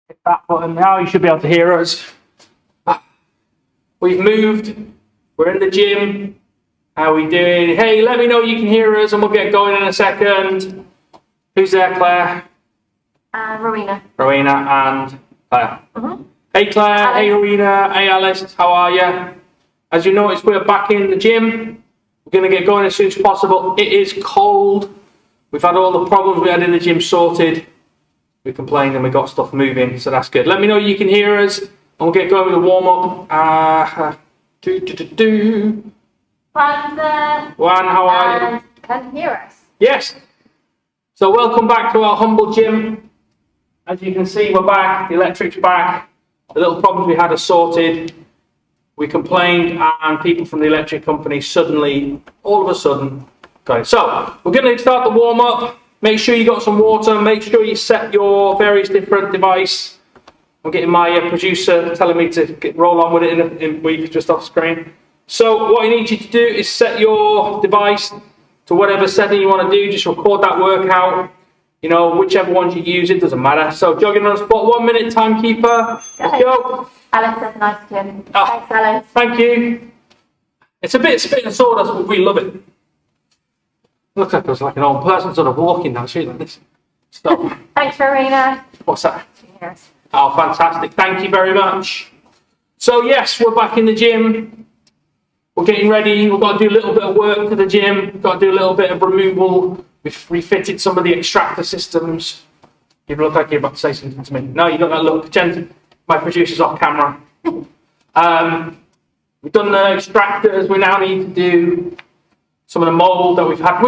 Hit that button now, you should be able to hear us. We've moved, we're in the gym. How are we doing? Hey, let me know you can hear us and we'll get going in a second. Who's there, Claire? Rowena. Rowena and Claire. Mm-hmm. Hey Claire, Alice. hey Rowena, hey Alice, how are you? As you notice, we're back in the gym. We're going to get going as soon as possible. It is cold. We've had all the problems we had in the gym sorted. We complained and we got stuff moving, so that's good. Let me know you can hear us, and we'll get going with the warm-up. One, how are you? Can hear us. Yes. So welcome back to our humble gym. As you can see, we're back. The electric's back. The little problems we had are sorted. We complained, and people from the electric company suddenly, all of a sudden, got it. So we're going to start the warm-up. Make sure you got some water. Make sure you set your various different device. I'm getting my producer telling me to roll on with it in a week, just off screen. So what I need you to do is set your device to whatever setting you want to do. Just record that workout. You know, whichever ones you use, it doesn't matter. So jogging on the spot, 1 minute timekeeper. Let's go. Alice says nice gym. Oh, thanks, Alice. Thank you. It's a bit spit and sawdust, but we love it. Looks like there's like an old person sort of walking down the street like this. Stop. Thanks, Rowena. What's that? Cheers. Oh, fantastic. Thank you very much. So, yes, we're back in the gym. We're getting ready. We've got to do a little bit of work to the gym. We've got to do a little bit of removal. We've refitted some of the extractor systems. You look like you're about to say something to me. No, you don't look. Jen, my producer's off camera. We've done the extractors. We now need to do some of the mold that we've had.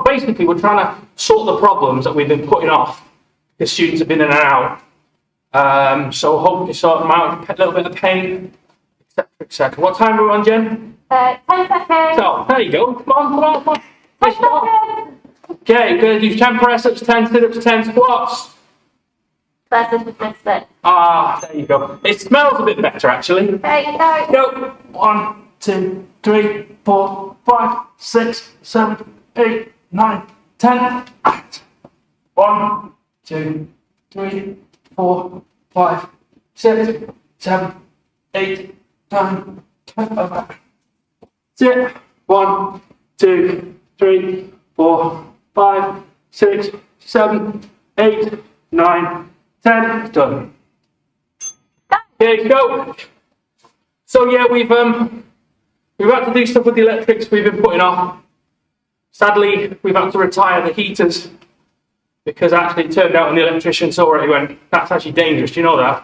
Basically, we're trying to sort the problems that we've been putting off because students have been in and out. So hopefully sort them out, a little bit of paint, etc., etc. What time are we on, Jen? 10 seconds. So, there you go. Come on. 10 seconds. Okay, we're going to do 10 press-ups, 10 sit-ups, 10 squats. First is missed it. There you go. It smells a bit better, actually. There you go. Go. 1, 2, 3, 4, 5, 6, 7, 8, 9, 10. 1, 2, 3, 4, 5, 6, 7, 8, 9, 10. Sit. 1, 2, 3, 4, 5, 6, 7, 8, 9, 10. Done. Okay, go. So yeah, we've had to do stuff with the electrics we've been putting off. Sadly, we've had to retire the heaters because actually it turned out when the electrician saw it, he went, that's actually dangerous, do you know that?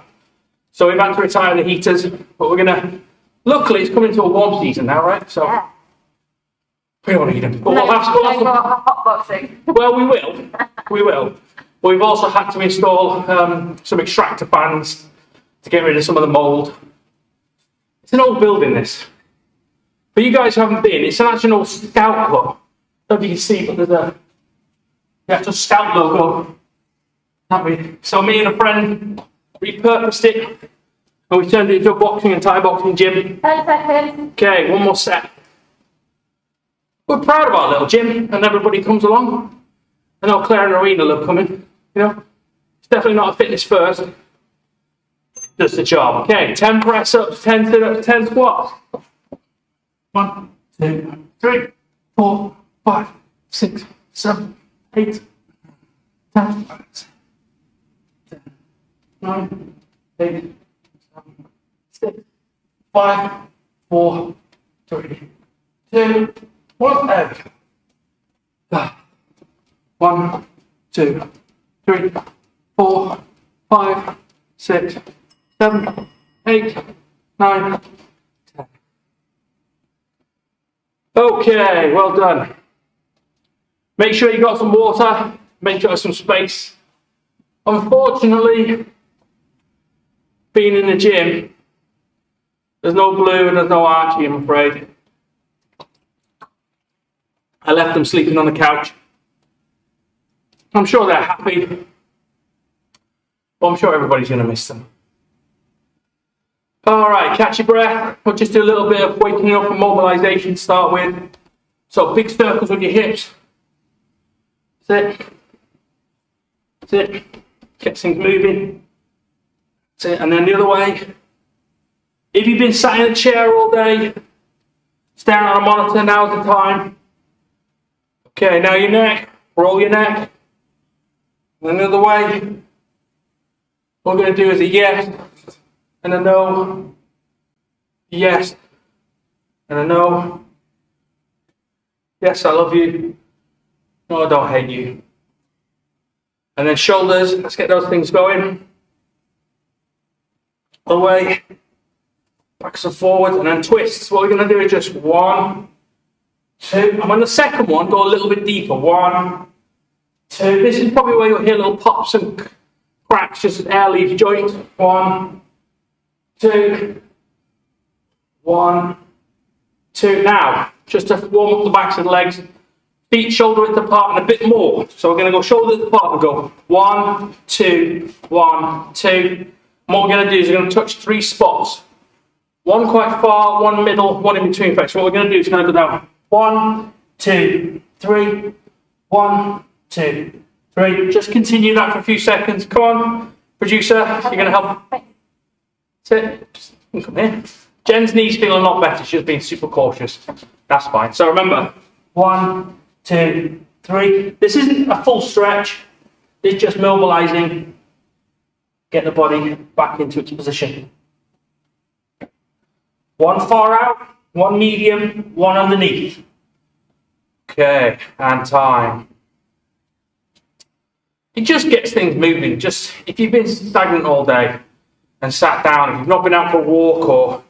So we've had to retire the heaters, but we're gonna, luckily it's coming to a warm season now, right? So Yeah. we don't want to heat them. But No, we'll have no more hotboxing. well, we will. But we've also had to install some extractor fans to get rid of some of the mold. It's an old building, this. But you guys haven't been. It's actually an old Scout club. I don't know if you can see, but there's a the actual Scout logo. So me and a friend repurposed it, and we turned it into a boxing and Thai boxing gym. 10 seconds. Okay, one more set. We're proud of our little gym, and everybody comes along. I know Claire and Rowena love coming. You know, it's definitely not a fitness first. Does the job. Okay, 10 press ups, 10 sit ups, 10 squats. 1, 2, 3, 4, 5, 6, 7, 8, 10, 9, 8, 7, 6, 5, 4, 3, 2, 1. There we go. 1, 2, 3, 4, 5, 6, 7, 8, 9, 10. Okay, well done. Make sure you got some water, make sure there's some space. Unfortunately, being in the gym, there's no Blue and there's no Archie, I'm afraid. I left them sleeping on the couch. I'm sure they're happy, but I'm sure everybody's going to miss them. All right, catch your breath. We'll just do a little bit of waking up and mobilization to start with. So big circles with your hips. Sit. Sit. Get things moving. That's it. And then the other way. If you've been sat in a chair all day, staring at a monitor, now's the time. Okay, now your neck, roll your neck. And then the other way. What we're going to do is a yes and a no. Yes and a no. Yes, I love you. No, I don't hate you. And then shoulders, let's get those things going. Away, backs and forwards, and then twists. What we're going to do is just 1, 2, and on the second one, go a little bit deeper. 1, 2. This is probably where you'll hear little pops and cracks, just as air leaves joint. 1, 2, 1, 2. Now, just to warm up the backs of the legs, feet shoulder width apart and a bit more. So we're going to go shoulder width apart and go 1, 2, 1, 2. And what we're going to do is we're going to touch 3 spots. 1 quite far, 1 middle, 1 in between. So what we're going to do is going to go down 1, 2, 3, 1, 2, 3. Just continue that for a few seconds. Come on, producer, you're going to help. That's it. Just come here. Jen's knees feel a lot better. She's being super cautious. That's fine. So remember, 1, 2, 3. This isn't a full stretch. It's just mobilizing. Get the body back into its position. 1 far out, 1 medium, 1 underneath. Okay, and time. It just gets things moving. Just if you've been stagnant all day and sat down, if you've not been out for a walk, or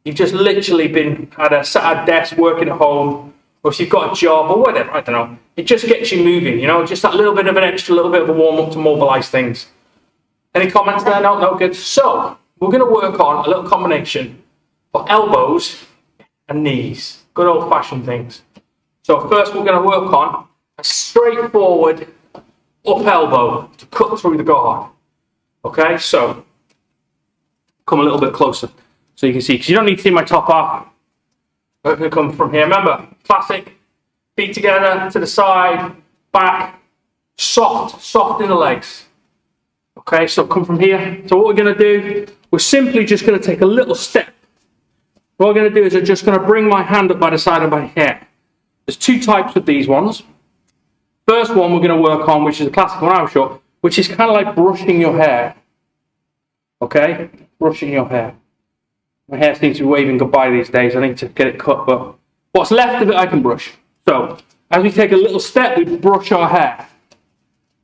you've just literally been sat at a desk working at home, or if you've got a job or whatever, I don't know. It just gets you moving, you know, just that little bit of an extra, little bit of a warm up to mobilize things. Any comments there? No, no, good. So we're going to work on a little combination for elbows and knees. Good old fashioned things. So first we're going to work on a straightforward up elbow to cut through the guard. Okay, so come a little bit closer so you can see, because you don't need to see my top half. We're going to come from here. Remember, classic, feet together to the side, back, soft in the legs. Okay, so come from here. So what we're going to do, we're simply just going to take a little step. What we're going to do is I'm just going to bring my hand up by the side of my hair. There's 2 types of these ones. First one we're going to work on, which is a classic one I was short, which is kind of like brushing your hair. Okay, brushing your hair. My hair seems to be waving goodbye these days. I need to get it cut, but what's left of it I can brush. So as we take a little step, we brush our hair.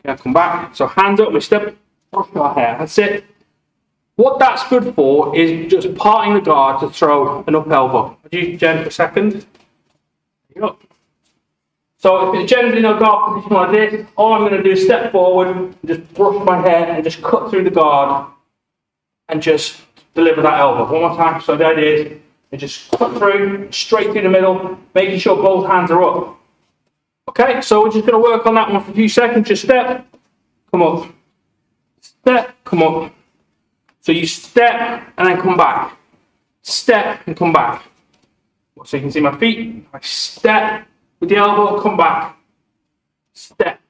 Okay, I'll come back. So hands up, we step, brush our hair. That's it. What that's good for is just parting the guard to throw an up elbow. Would you, Jen, for a second? There you go. So if it's generally in a guard position like this, all I'm going to do is step forward and just brush my hair and just cut through the guard and just deliver that elbow. One more time. So the idea is you just cut through, straight through the middle, making sure both hands are up. Okay, so we're just going to work on that one for a few seconds. Just step, come up, step, come up. So you step and then come back. Step and come back. So you can see my feet. I step with the elbow, come back. Step.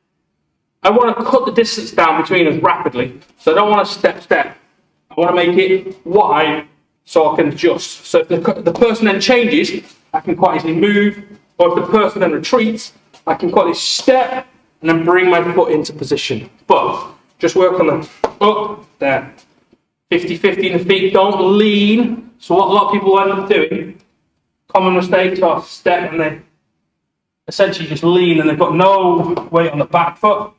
I want to cut the distance down between us rapidly. So I don't want to step. I want to make it wide so I can adjust. So if the person then changes, I can quite easily move. Or if the person then retreats, I can quite easily step and then bring my foot into position. But just work on the up, there. 50-50 in the feet, don't lean. So what a lot of people end up doing, common mistakes are step and they essentially just lean and they've got no weight on the back foot.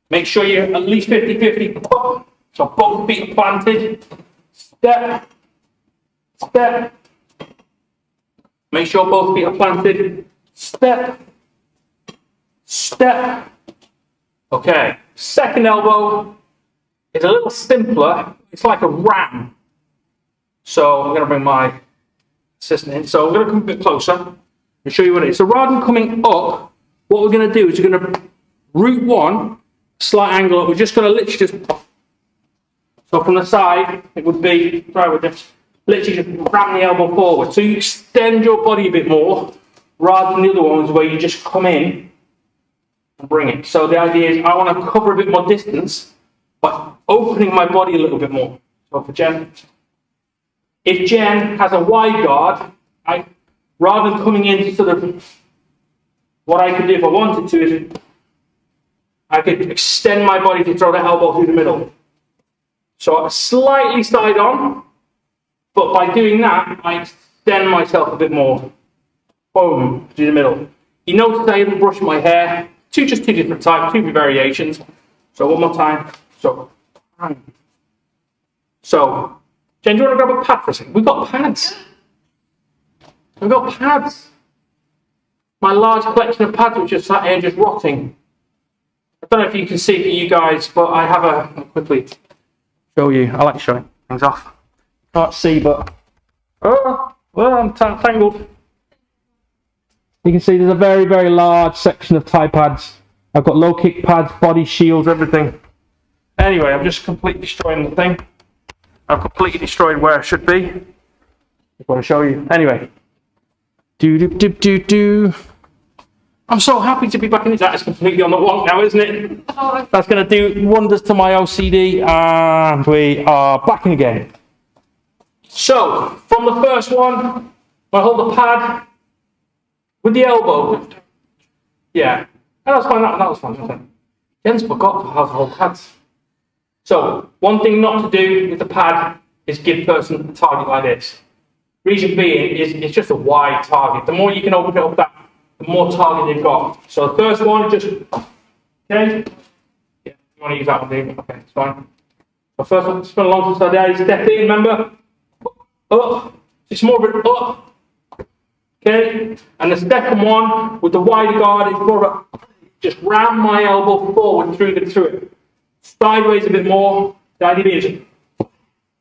Make sure you're at least 50-50 so both feet are planted. Step, step. Make sure both feet are planted. Step, step. Okay, second elbow is a little simpler. It's like a ram. So I'm going to bring my assistant in. So I'm going to come a bit closer and show you what it is. So rather than coming up, what we're going to do is we're going to root one, slight angle up. We're just going to literally just, so from the side, it would be, sorry, we're just literally just ram the elbow forward. So you extend your body a bit more rather than the other ones where you just come in and bring it. So the idea is I want to cover a bit more distance by opening my body a little bit more. So for Jen, if Jen has a wide guard, rather than coming into sort of, what I could do if I wanted to is, I could extend my body to throw the elbow through the middle. So slightly side on, but by doing that, I extend myself a bit more. Boom, through the middle. You notice I didn't brush my hair. Just two different types, two variations. So one more time. So, Jen, do you want to grab a pad for a second? We've got pads. We've got pads. My large collection of pads, which are sat here just rotting. I don't know if you can see for you guys, but I have I'll quickly show you. I like showing things off. Can't see, but I'm tangled. You can see there's a very, very large section of Thai pads. I've got low kick pads, body shields, everything. Anyway, I'm just completely destroying the thing. I've completely destroyed where I should be. I want to show you. Anyway. I'm so happy to be back in it. That is completely on the wonk now, isn't it? That's going to do wonders to my OCD. And we are back in again. So, from the first one, I hold the pad with the elbow. Yeah. That was fine. That was fun. Jen's forgot how to hold pads. So, one thing not to do with the pad is give person a target like this. Reason being is it's just a wide target. The more you can open it up, the more target you've got. So the first one, just okay. Yeah, you want to use that one, Dave? Okay, it's fine. The first one, spin along to the side. Step in. Remember, up. It's more of an up. Okay, and the second one with the wider guard is more of a just ram my elbow forward through it. Sideways a bit more. The idea is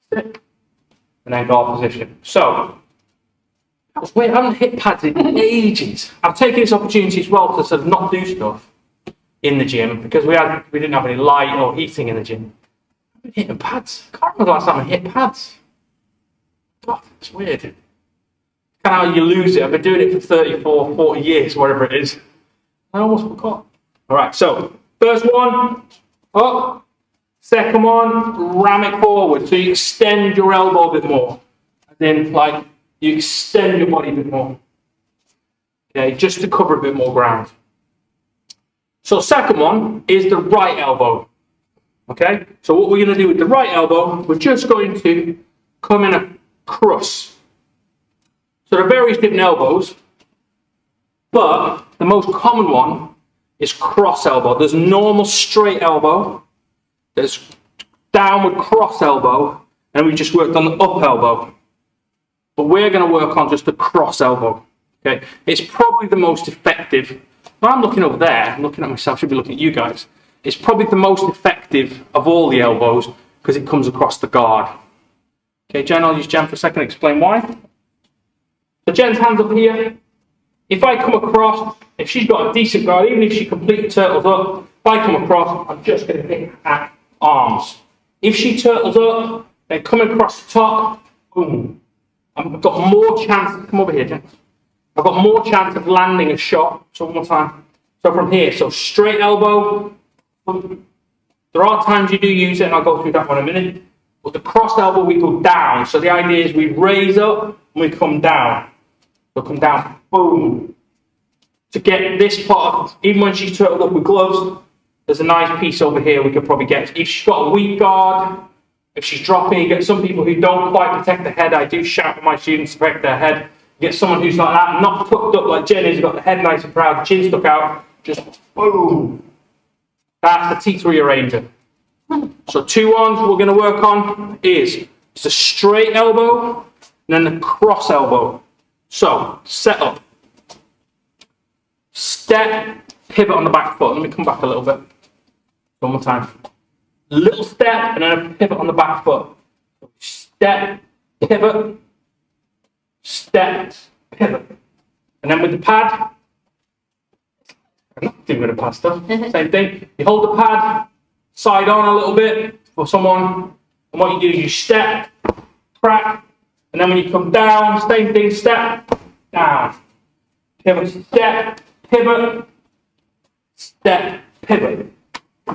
step and then guard position. So that was weird. I haven't hit pads in ages. I've taken this opportunity as well to sort of not do stuff in the gym because we didn't have any light or heating in the gym. I've been hitting pads. I can't remember the last time I hit pads. God, it's weird. Kind of how you lose it. I've been doing it for 34, 40 years, whatever it is. I almost forgot. All right, so first one, up. Second one, ram it forward. So you extend your elbow a bit more. And then, like, you extend your body a bit more. Okay, just to cover a bit more ground. So second one is the right elbow. Okay, so what we're going to do with the right elbow, we're just going to come in a cross. So there are various different elbows, but the most common one is cross elbow. There's normal straight elbow, there's downward cross elbow, and we just worked on the up elbow. But we're going to work on just the cross elbow. Okay, it's probably the most effective. If I'm looking over there, I'm looking at myself, I should be looking at you guys. It's probably the most effective of all the elbows because it comes across the guard. Okay, Jen, I'll use Jen for a second to explain why. So Jen's hands up here. If I come across, if she's got a decent guard, even if she completely turtles up, if I come across, I'm just going to hit at arms. If she turtles up, then coming across the top, boom. I've got more chance, come over here, Jen. I've got more chance of landing a shot. So one more time. So from here, so straight elbow. There are times you do use it, and I'll go through that one in a minute. But the cross elbow, we go down. So the idea is we raise up and we come down. So come down, boom. To get this part, even when she's turtled up with gloves, there's a nice piece over here we could probably get. If she's got a weak guard, if she's dropping, you get some people who don't quite protect the head. I do shout at my students to protect their head. You get someone who's like that, not tucked up like Jen is, got the head nice and proud, chin stuck out, just boom. That's the T3 arranger. So two ones we're going to work on is just a straight elbow and then the cross elbow. So set up, step, pivot on the back foot. Let me come back a little bit. One more time. Little step and then a pivot on the back foot. Step, pivot, step, pivot. And then with the pad, I'm not doing with the pad stuff. Same thing. You hold the pad side on a little bit for someone, and what you do is you step, crack, and then when you come down, same thing, step, down. Pivot, step, pivot, step, pivot.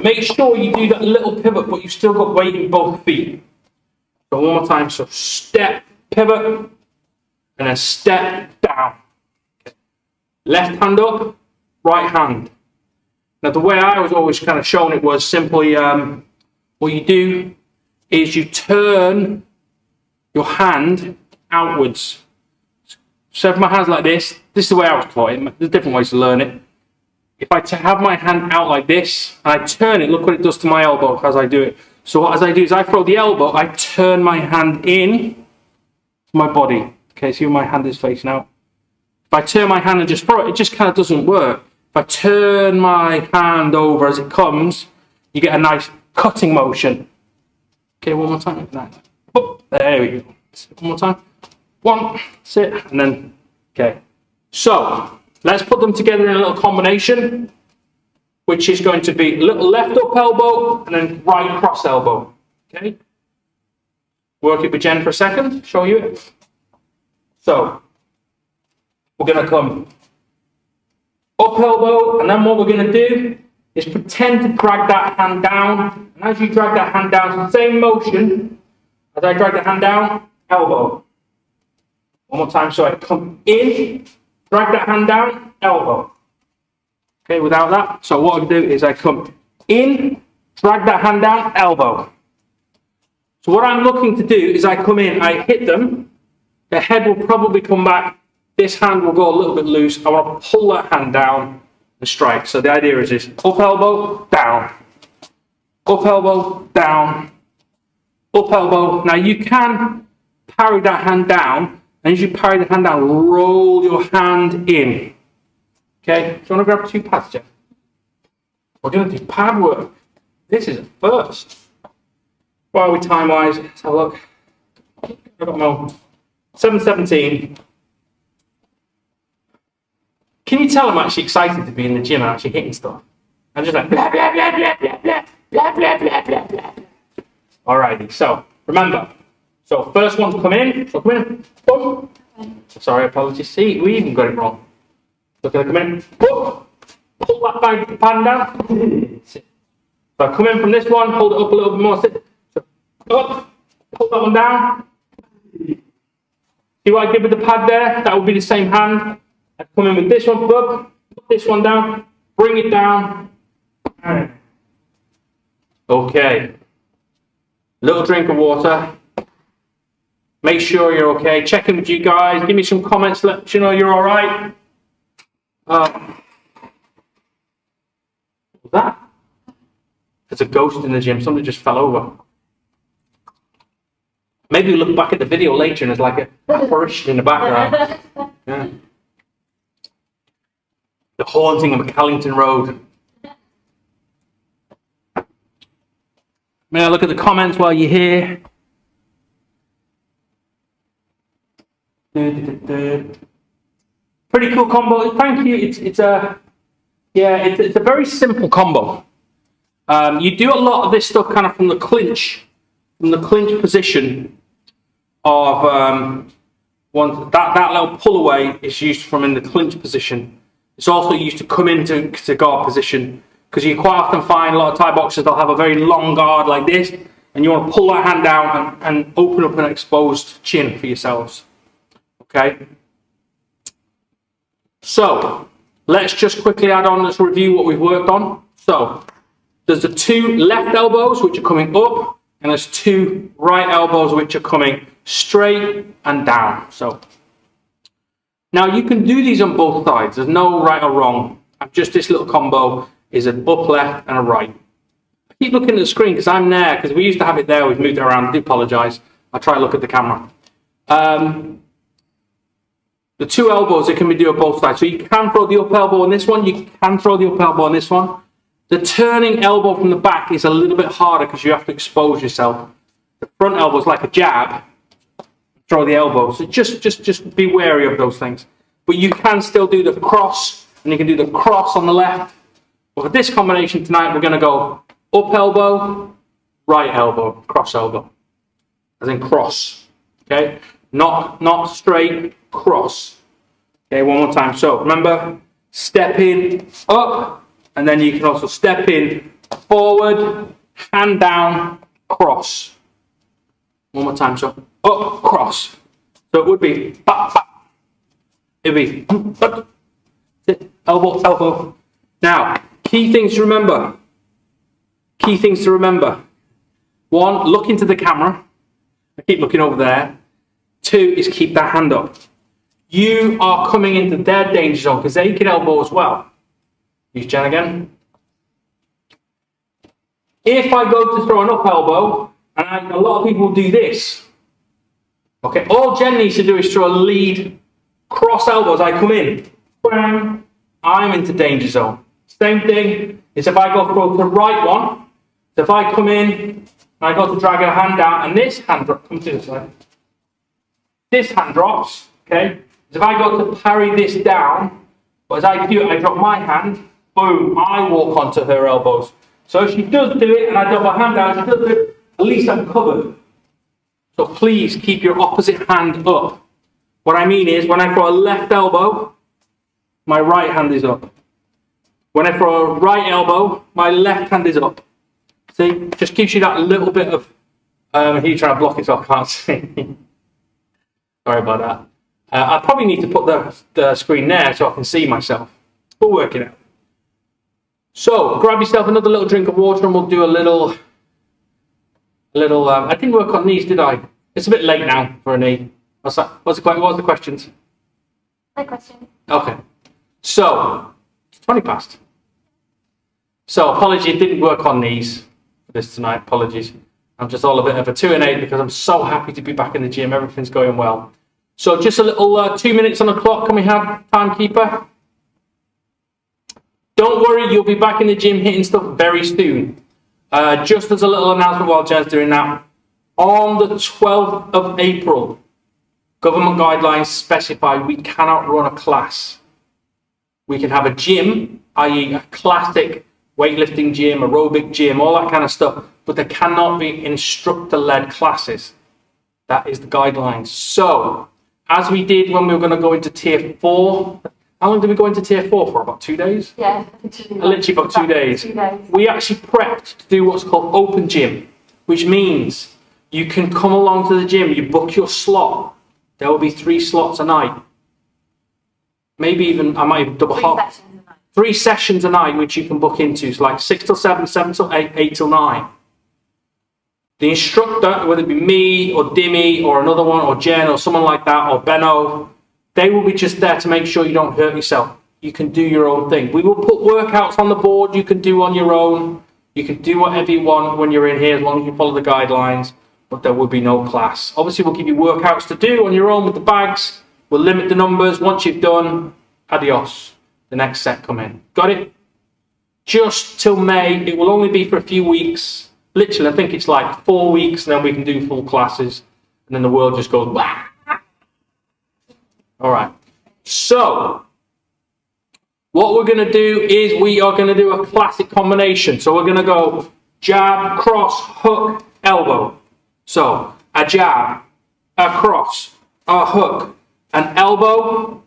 Make sure you do that little pivot, but you've still got weight in both feet. So one more time. So step, pivot, and then step down. Okay. Left hand up, right hand. Now the way I was always kind of shown it was simply what you do is you turn your hand outwards. So if my hand's like this is the way I was taught it. There's different ways to learn it. If I have my hand out like this and I turn it, look what it does to my elbow as I do it. So as I do is I throw the elbow, I turn my hand in to my body. Okay, see where my hand is facing out. If I turn my hand and just throw it, it just kind of doesn't work. If I turn my hand over as it comes, you get a nice cutting motion. Okay, one more time. Oh, there we go. One more time. One, sit, and then, okay. So, let's put them together in a little combination, which is going to be a little left up elbow and then right cross elbow. Okay? Work it with Jen for a second, show you it. So, we're going to come up elbow, and then what we're going to do is pretend to drag that hand down. And as you drag that hand down, same motion as I drag the hand down, elbow. One more time, so I come in, drag that hand down, elbow. Okay, without that, so what I do is I come in, drag that hand down, elbow. So what I'm looking to do is I come in, I hit them, the head will probably come back, this hand will go a little bit loose, I want to pull that hand down and strike. So the idea is this, up elbow, down, up elbow, down, up elbow. Now you can parry that hand down, and as you parry the hand down, roll your hand in. Okay, do you want to grab 2 pads, Jeff? We're going to do pad work. This is a first. Why are we time-wise? Let's have a look. I've got my 7:17. Can you tell I'm actually excited to be in the gym and actually hitting stuff? I'm just like, blah, blah, blah, blah, blah, blah, blah, blah, blah, blah, blah. Alrighty, so remember. So first one to come in, so come in, boom. Sorry, apologies. See, we even got it wrong. So can I come in, boom, pull that bag pan down. So I come in from this one, hold it up a little bit more. Sit. So up, pull that one down. See what I did with the pad there? That would be the same hand. I come in with this one, put this one down, bring it down. Okay. Little drink of water. Make sure you're okay. Check in with you guys. Give me some comments. Let you know you're all right. What was that? There's a ghost in the gym. Somebody just fell over. Maybe you look back at the video later and there's like a apparition in the background. Yeah. The haunting of Callington Road. May I look at the comments while you're here? Pretty cool combo. Thank you. It's a very simple combo. You do a lot of this stuff kind of from the clinch position of that little pull away is used from in the clinch position. It's also used to come into guard position because you quite often find a lot of Thai boxers they'll have a very long guard like this, and you want to pull that hand down and open up an exposed chin for yourselves. Okay, so let's just quickly add on, let's review what we've worked on. So there's the 2 left elbows which are coming up, and there's 2 right elbows which are coming straight and down. So now you can do these on both sides, there's no right or wrong. Just this little combo is an up left and a right. I keep looking at the screen because I'm there, because we used to have it there, we've moved it around, I do apologise. I'll try and look at the camera. The 2 elbows, it can be do on both sides. So you can throw the up elbow on this one, you can throw the up elbow on this one. The turning elbow from the back is a little bit harder because you have to expose yourself. The front elbow is like a jab. Throw the elbow. So just be wary of those things. But you can still do the cross, and you can do the cross on the left. But for this combination tonight, we're going to go up elbow, right elbow, cross elbow. As in cross. Okay? Not straight, cross. Okay, one more time. So remember, step in, up, and then you can also step in, forward, hand down, cross. One more time. So up, cross. So it would be back, back. It'd be elbow, elbow. Now, key things to remember. Key things to remember. One, look into the camera. I keep looking over there. Two is keep that hand up. You are coming into their danger zone because they can elbow as well. Use Jen again. If I go to throw an up elbow, and a lot of people do this. Okay, all Jen needs to do is throw a lead cross elbows. I come in. Bang, I'm into danger zone. Same thing is if I go for the right one. So if I come in, and I go to drag a hand down, and this hand drops, come to this side. This hand drops, okay? So if I go to parry this down, but as I do it, I drop my hand, boom, I walk onto her elbows. So if she does do it, and I drop my hand down, she does do it, at least I'm covered. So please keep your opposite hand up. What I mean is, when I throw a left elbow, my right hand is up. When I throw a right elbow, my left hand is up. See, just gives you that little bit of, he's trying to block it so I can't see. Sorry about that. I probably need to put the screen there so I can see myself. We'll work it out. So, grab yourself another little drink of water and we'll do a little, I didn't work on knees, did I? It's a bit late now for a knee. What's that? What's the questions? No question. Okay. So, it's 20 past. So, apologies, it didn't work on knees for this tonight. Apologies. I'm just all a bit of a 2 and 8 because I'm so happy to be back in the gym. Everything's going well. So, just a little 2 minutes on the clock. Can we have timekeeper? Don't worry, you'll be back in the gym hitting stuff very soon. Just as a little announcement while Jen's doing that. On the 12th of April, government guidelines specify we cannot run a class. We can have a gym, i.e. a classic weightlifting gym, aerobic gym, all that kind of stuff, but there cannot be instructor-led classes. That is the guidelines. So, as we did when we were going to go into tier 4, how long did we go into tier 4 for? About 2 days? Yeah, literally about 2 days. 2 days. We actually prepped to do what's called open gym, which means you can come along to the gym, you book your slot. There will be 3 slots a night. Maybe even, I might even double hop. 3 sessions a night, which you can book into. So like 6 till 7, 7 till 8, 8 till 9. The instructor, whether it be me or Dimmy or another one or Jen or someone like that or Benno, they will be just there to make sure you don't hurt yourself. You can do your own thing. We will put workouts on the board you can do on your own. You can do whatever you want when you're in here as long as you follow the guidelines, but there will be no class. Obviously, we'll give you workouts to do on your own with the bags. We'll limit the numbers. Once you've done, adios. The next set come in. Got it? Just till May. It will only be for a few weeks. Literally, I think it's like 4 weeks, and then we can do full classes. And then the world just goes, wah! All right. So, what we're going to do is we are going to do a classic combination. So, we're going to go jab, cross, hook, elbow. So, a jab, a cross, a hook, an elbow.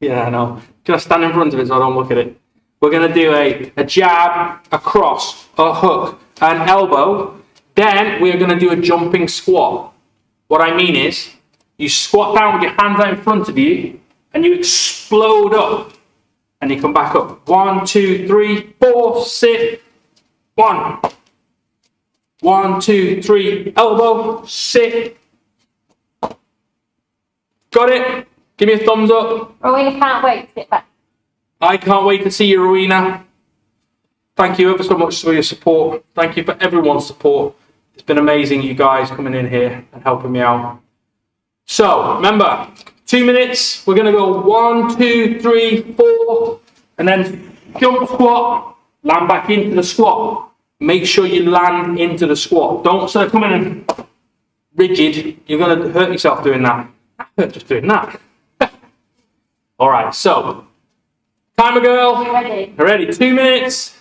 Yeah, I know. Just stand in front of it so I don't look at it. We're going to do a jab, a cross, a hook, an elbow. Then we're going to do a jumping squat. What I mean is, you squat down with your hands out in front of you, and you explode up, and you come back up. 1, 2, 3, 4, sit. 1. 1, 2, 3, elbow, sit. Got it? Give me a thumbs up. Rowena can't wait to get back. I can't wait to see you, Rowena. Thank you ever so much for your support. Thank you for everyone's support. It's been amazing, you guys coming in here and helping me out. So, remember, 2 minutes. We're going to go 1, 2, 3, 4, and then jump squat, land back into the squat. Make sure you land into the squat. Don't sort of come in and rigid. You're going to hurt yourself doing that. I hurt just doing that. All right, so, timer girl. Ready. Ready, 2 minutes.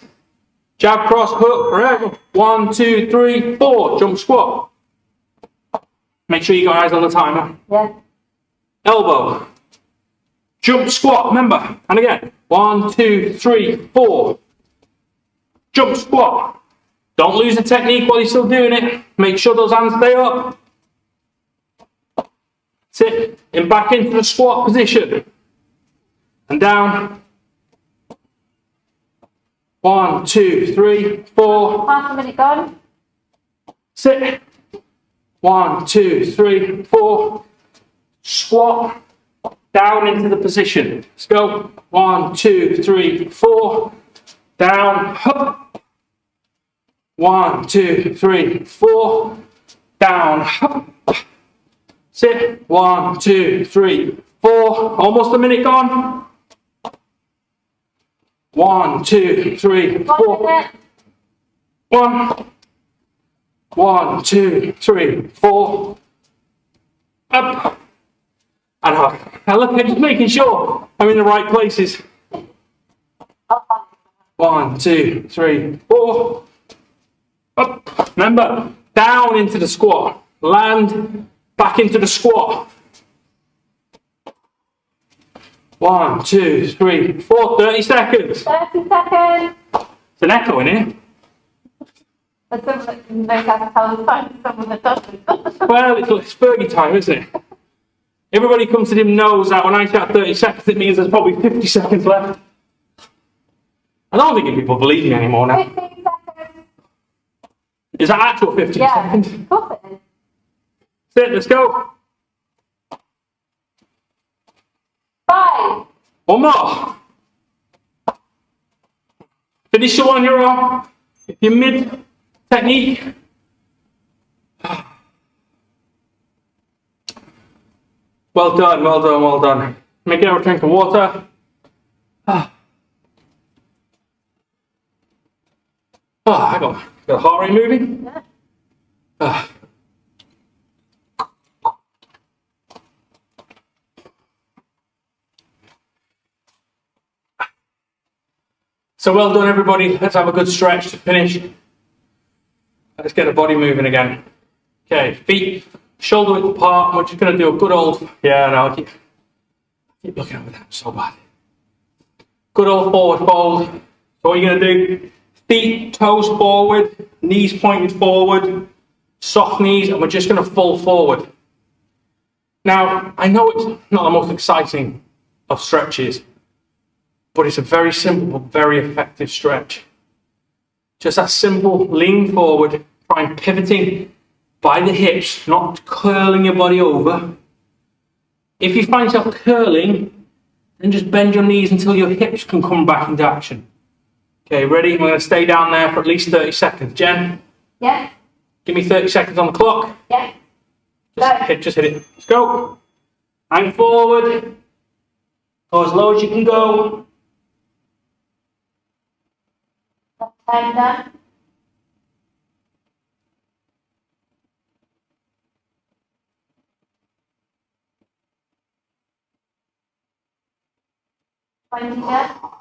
Jab, cross, hook, ready. 1, 2, 3, 4, jump squat. Make sure you got eyes on the timer. Yeah. Elbow. Jump squat, remember. And again. 1, 2, 3, 4. Jump squat. Don't lose the technique while you're still doing it. Make sure those hands stay up. Sit and back into the squat position. And down. 1, 2, 3, 4. Half a minute gone. Sit. 1, 2, 3, 4. Squat. Down into the position. Let's go. 1, 2, 3, 4. Down. Up. 1, 2, 3, 4. Down. Up. Sit. 1, 2, 3, 4. Almost a minute gone. 1, 2, 3, 4. 1. 1, 2, 3, 4. Up. And up. Now look, just making sure I'm in the right places. 1, 2, 3, 4. Up. Remember, down into the squat. Land back into the squat. 1, 2, 3, 4. 30 seconds. 30 seconds. It's an echo in here. There's someone that knows how to tell the time, someone that doesn't. Well, it's Fergie time, isn't it? Everybody comes to him knows that when I shout 30 seconds, it means there's probably 50 seconds left. I don't think people believe me anymore now. 15 seconds. Is that actual 15 seconds? Of course it is. That's it, let's go. 5. One more. Finish the one you're on. If you're mid technique. Well done, well done, well done. Make it a drink of water. Oh, I got a heart rate moving. Yeah. So well done, everybody. Let's have a good stretch to finish. Let's get the body moving again. Okay, feet shoulder width apart. We're just going to do a good old, yeah, no, I keep looking at that so bad. Good old forward fold. So what you're going to do, feet, toes forward, knees pointed forward, soft knees, and we're just going to fall forward. Now, I know it's not the most exciting of stretches, but it's a very simple but very effective stretch. Just that simple, lean forward, try and pivoting by the hips, not curling your body over. If you find yourself curling, then just bend your knees until your hips can come back into action. Okay, ready? We're going to stay down there for at least 30 seconds. Jen? Yeah. Give me 30 seconds on the clock. Yeah. Just hit it. Let's go. Hang forward. Go as low as you can go. Time down. Pointing down.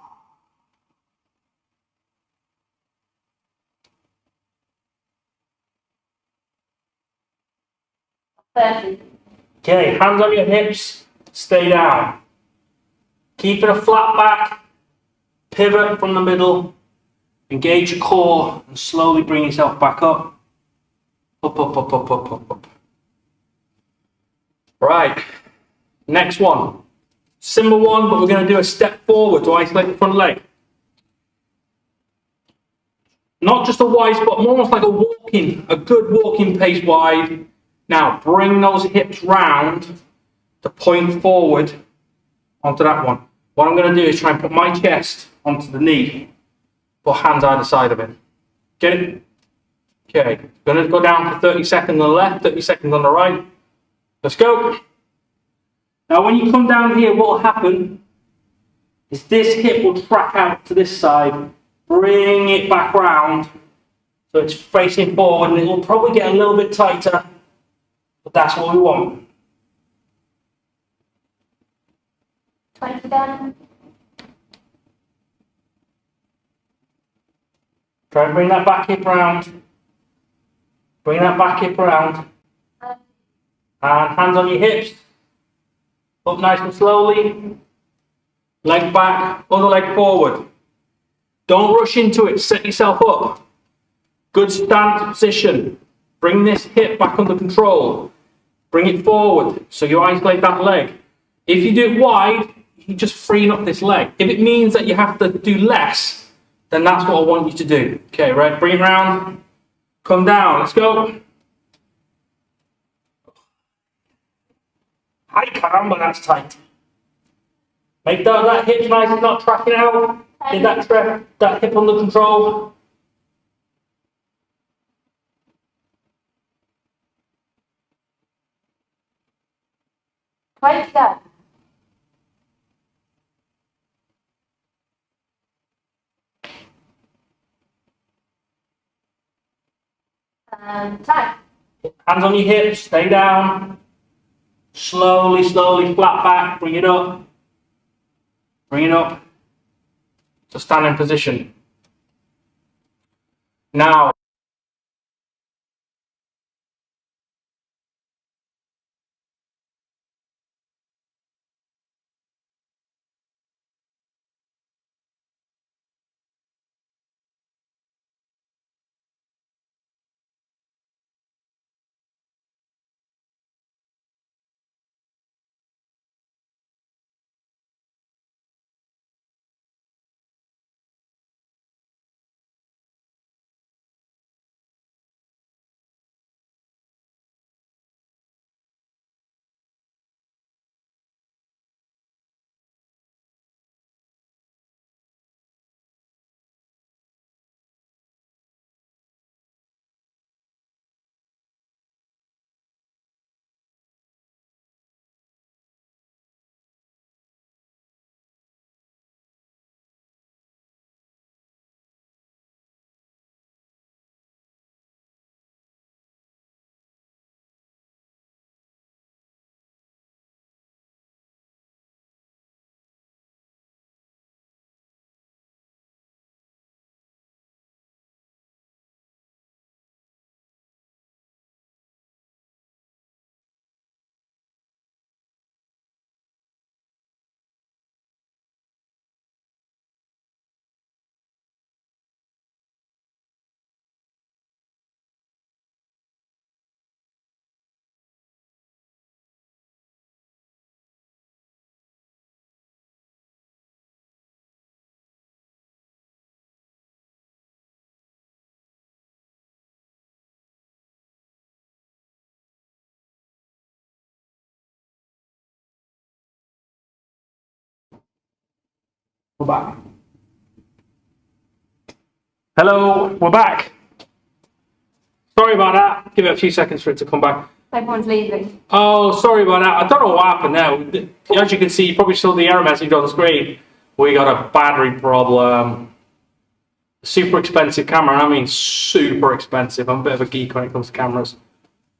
Okay, hands on your hips. Stay down. Keeping a flat back. Pivot from the middle. Engage your core and slowly bring yourself back up. Up, up, up, up, up, up, up. Right. Next one. Similar one, but we're going to do a step forward to isolate the front leg. Not just a wide spot, more almost like a good walking pace wide. Now, bring those hips round to point forward onto that one. What I'm going to do is try and put my chest onto the knee. Put hands either side of it. Get it? Okay. Going to go down for 30 seconds on the left, 30 seconds on the right. Let's go. Now, when you come down here, what will happen is this hip will track out to this side. Bring it back round so it's facing forward, and it will probably get a little bit tighter, but that's what we want. 20 down. Try and bring that back hip round. Bring that back hip round. And hands on your hips. Up nice and slowly. Leg back, other leg forward. Don't rush into it, set yourself up. Good stance position. Bring this hip back under control. Bring it forward, so you isolate that leg. If you do it wide, you're just freeing up this leg. If it means that you have to do less, then that's what I want you to do. Okay, right, bring it round, come down, let's go. Hi, caramba, that's tight. Make that hip nice and not tracking out. Get that hip under control. Right down. Time. Hands on your hips, stay down. Slowly, slowly, flat back, bring it up. Bring it up to standing position. Now, we're back. Hello, we're back. Sorry about that. Give it a few seconds for it to come back. Everyone's leaving. Oh, sorry about that. I don't know what happened now. As you can see, you probably saw the error message on the screen. We got a battery problem. Super expensive camera. I mean, super expensive. I'm a bit of a geek when it comes to cameras.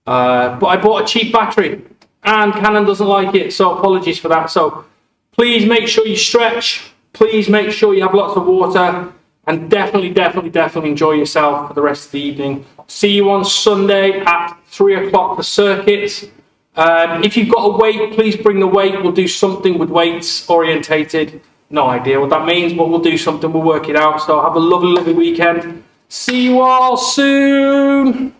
But I bought a cheap battery, and Canon doesn't like it, so apologies for that. So please make sure you stretch. Please make sure you have lots of water. And definitely enjoy yourself for the rest of the evening. See you on Sunday at 3 o'clock for circuit. If you've got a weight, please bring the weight. We'll do something with weights orientated. No idea what that means, but we'll do something. We'll work it out. So have a lovely weekend. See you all soon.